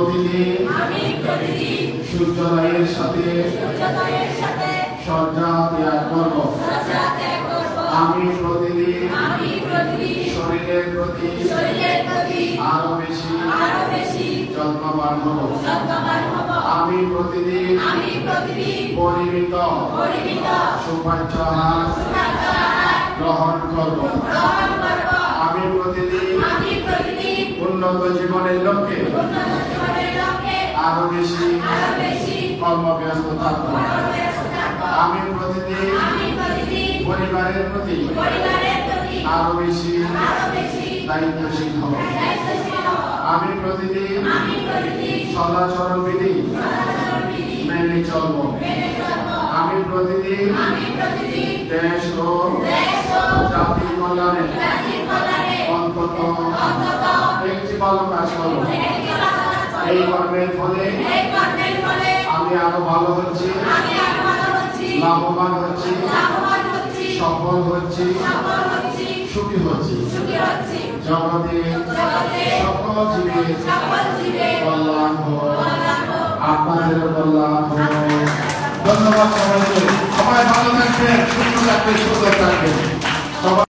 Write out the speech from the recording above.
প্রতিদিন সূর্যোদয়ের সাথে সজ্জা ত্যাগ করব। আমি প্রতিদিন শরীরের প্রতি আরো বেশি যত্নবান হব। আমি প্রতিদিন পরিমিত সুপাচ্যাহার গ্রহণ করব। আমি প্রতিদিন উন্নত জীবনের লক্ষ্যে আরো বেশি কর্মব্যস্ত থাকব। আমি প্রতিদিন পরিবারের প্রতি আরো বেশি দায়িত্বশীল হব। আমি প্রতিদিন সদাচরণ বিধি মেনে চলব। আমি প্রতিদিন দেশ ও জাতির কল্যাণে অন্তত একটি ভালো কাজ করব। এই কর্মের ফলে আমি আরো ভালো হচ্ছি, লাভবান হচ্ছি, সফল হচ্ছি, সুখী হচ্ছি। জগতে সকল জীবের কল্যাণ হোক, আপনাদের কল্যাণ হোক। ধন্যবাদ সবাইকে। সবাই ভালো থাকবেন, সুস্থ থাকবেন, সুন্দর থাকবেন।